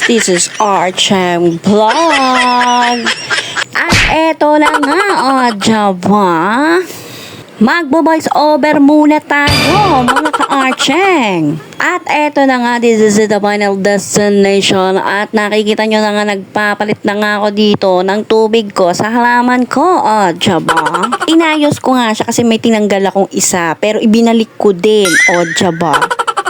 This is Archeng Vlog. At eto na nga, o, diba? Magbo-voice over muna tayo, mga ka-Archeng. At eto na nga, this is the final destination. At nakikita nyo na nga, nagpapalit na nga ako dito ng tubig ko sa halaman ko. O, diba? Inayos ko nga siya kasi may tinanggal akong isa. Pero ibinalik ko din. O, diba?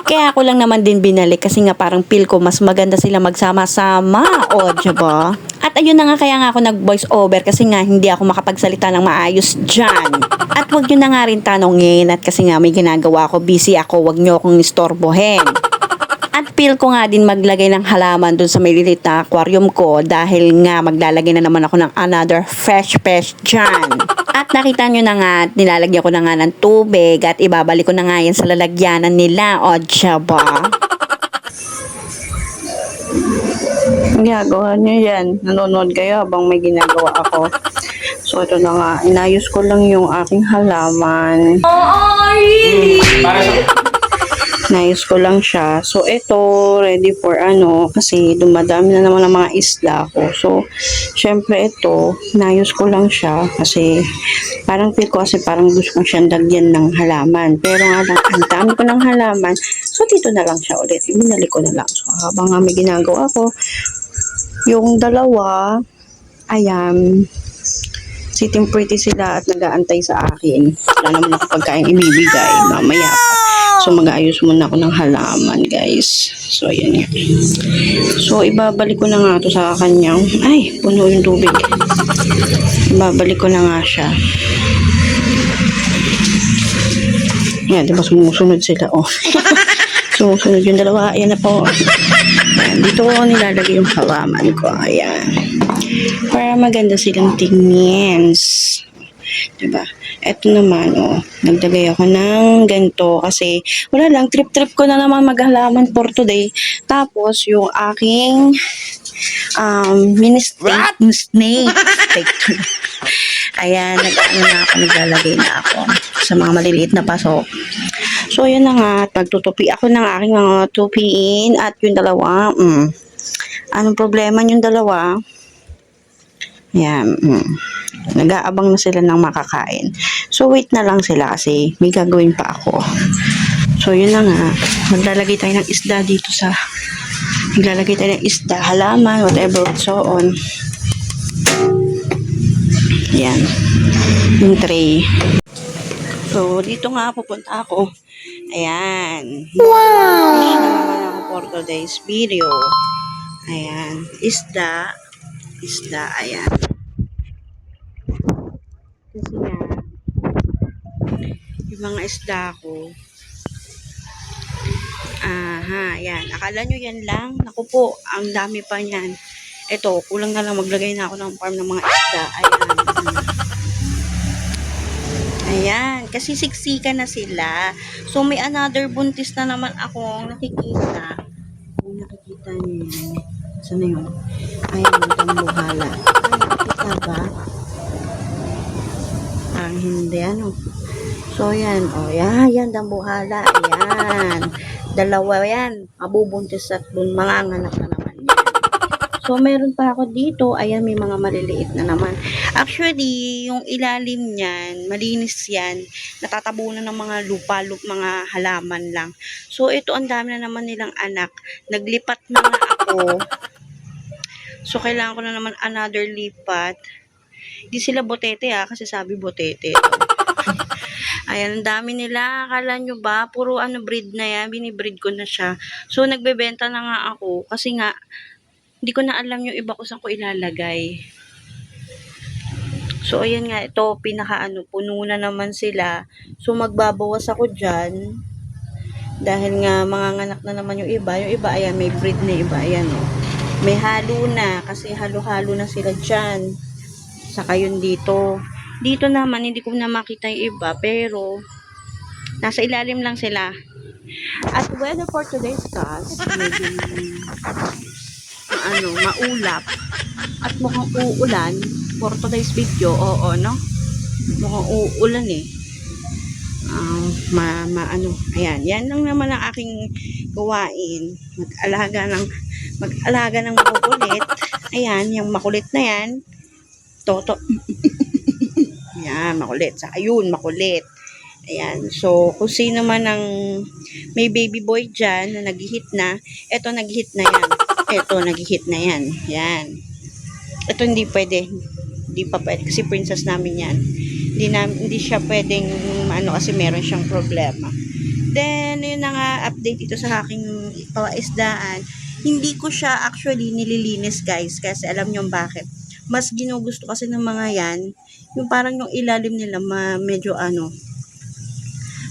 Kaya ako lang naman din binalik kasi nga parang feel ko mas maganda sila magsama-sama. O, diba? At ayun na nga, kaya nga ako nag-voice over kasi nga hindi ako makapagsalita ng maayos dyan. At wag nyo na nga rin tanongin at kasi nga may ginagawa ako, busy ako, wag nyo akong istorbohin. At feel ko nga din maglagay ng halaman dun sa may lilit na aquarium ko dahil nga maglalagay na naman ako ng another fresh dyan. At nakita nyo na nga, nilalagyan ko na nga ng tubig at ibabalik ko na nga yan sa lalagyanan nila. O, diba? Ginagawa nyo yan. Nanonood kayo habang may ginagawa ako. So, ito na nga. Inayos ko lang yung aking halaman. Inayos ko lang siya. So, ito, ready for kasi dumadami na naman ang mga isda ko. So, syempre ito, inayos ko lang siya kasi parang feel ko kasi parang gusto ko siyang dagyan ng halaman. Pero nga lang, ang dami ko ng halaman. So, dito na lang siya ulit. Ibinalik ko na lang. So, habang nga may ginagawa ko, yung dalawa, ayan, sitting pretty sila at nag-aantay sa akin. Wala naman ako pagkain ibibigay. Mamaya pa. So, mag-aayos muna ako ng halaman, guys. So, ayan yan. So, ibabalik ko na nga ito sa kanyang, ay, puno yung tubig. Ibabalik ko na nga siya. Yan, diba sumusunod sila, oh. Sumusunod yung dalawa. Ayan na po. Ayan, dito ko nilalagay yung halaman ko. Ayan. Para maganda silang tingin. Diba? Eto naman, oh. Nagdagay ako ng ganito kasi wala lang, trip ko na naman maghalaman for today. Tapos, yung aking mini snake. Ayan, naglalagay na ako sa mga maliliit na pasok. So, yun na nga, magtutupi ako ng aking mga tupiin at yung dalawa, anong problema yung dalawa? Ayan, nag-aabang na sila ng makakain. So, wait na lang sila kasi may gagawin pa ako. So, yun na nga, maglalagay tayo ng isda dito maglalagay tayo ng isda, halaman, whatever, so on. Ayan, yung tray. So, dito nga pupunta ako. Ayan. Wow! Fish na naman ako for today's video. Ayan. Isda, ayan. Kasi nga, yung mga isda ko, ayan. Akala nyo yan lang? Naku po, ang dami pa yan. Ito, kulang na lang maglagay na ako ng farm ng mga isda. Ayan. Ayan, kasi siksikan na sila. So, may another buntis na naman akong nakikita. Kung nakikita niyo yan. Saan na yun? Ayan, yung tambuhala. Ay, nakikita ba? Hindi, So, yan. O, yan, dambuhala. Ayan. Dalawa yan. Mabubuntis at mga anak na naman yan. So, meron pa ako dito. Ayan, may mga maliliit na naman. Actually, yung ilalim niyan, malinis yan. Natatabunan ng mga mga halaman lang. So, ito, ang dami na naman nilang anak. Naglipat na nga ako. So, kailangan ko na naman another lipat. Di sila botete kasi sabi botete. Ayan, ang dami nila. Akala nyo ba? Puro breed na yan. Binibreed ko na siya. So, nagbebenta na nga ako. Kasi nga, hindi ko na alam yung iba ko saan ko ilalagay. So, ayan nga. Ito, puno na naman sila. So, magbabawas ako dyan. Dahil nga, manganganak na naman yung iba. Yung iba, ayan, may breed na iba. Ayan, oh. May halo na. Kasi halo-halo na sila dyan. Saka yun dito. Dito naman, hindi ko na makita yung iba. Pero, nasa ilalim lang sila. At weather for today's class, medyo maulap. At mukhang uulan for today's video. Oo, no? Mukhang uulan eh. Ayan. Yan lang naman ang aking gawain. Mag-alaga ng mag-alaga ng makukulit. Ayan, yung makulit na yan. Toto. Yan, makulit. Saka yun, makulit. Ayan. So, kung sino man ang may baby boy dyan na nag-hit na, eto nag-hit na yan. Eto, nag-hit na yan. Yan. Ito hindi pwede. Hindi pa pwede. Kasi princess namin yan. Hindi siya pwedeng, kasi meron siyang problema. Then, yun na nga, update ito sa aking pawaisdaan. Hindi ko siya actually nililinis, guys. Kasi alam nyo bakit. Mas ginugusto kasi ng mga yan, yung parang yung ilalim nila, medyo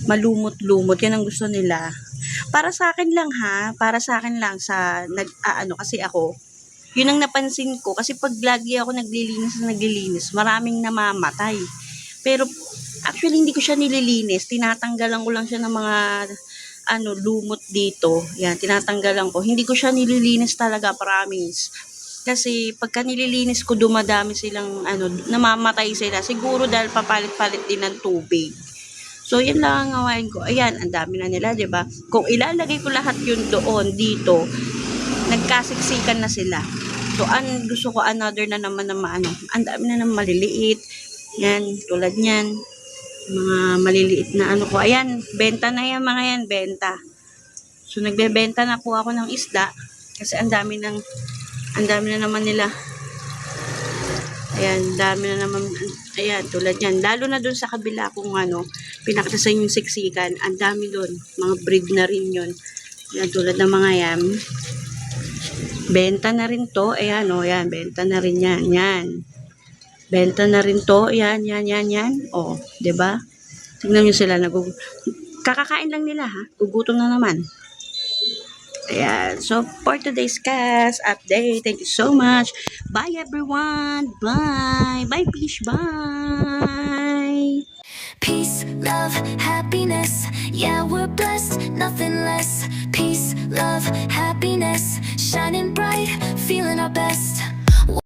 malumot-lumot. Yan ang gusto nila. Para sa akin lang ha, para sa akin lang sa kasi ako, yun ang napansin ko kasi pag lagi ako naglilinis, maraming namamatay. Pero actually hindi ko siya nililinis, tinatanggalan ko lang siya ng mga lumot dito. Yan, tinatanggalan ko. Hindi ko siya nililinis talaga, promise. Kasi pagka nililinis ko, dumadami silang namamatay sila. Siguro dahil papalit-palit din ng tubig. So, yan lang ang gawain ko. Ayan, ang dami na nila, 'di ba? Kung ilalagay ko lahat yun doon, dito, nagkasiksikan na sila. So, gusto ko another na naman na ang dami na naman maliliit. Yan, tulad niyan. Mga maliliit na ko. Ayan, benta na yan, mga yan, benta. So, nagbebenta na po ako ng isda. Kasi ang dami na naman nila. Ayan, dami na naman. Ayan, tulad yan. Lalo na dun sa kabila kung pinakasasan yung siksikan. Ang dami dun. Mga breed na rin yun. Ayan, tulad ng mga yan. Benta na rin to. Ayan, yan. Benta na rin yan. Yan. Benta na rin to. Yan. O, diba? Tingnan nyo sila. Kakakain lang nila, ha? Gugutom na naman. Ayan. So, for today's cast update, thank you so much. Bye, everyone. Bye. Bye, fish. Bye. Peace, love, happiness. Yeah, we're blessed, nothing less. Peace, love, happiness. Shining bright, feeling our best.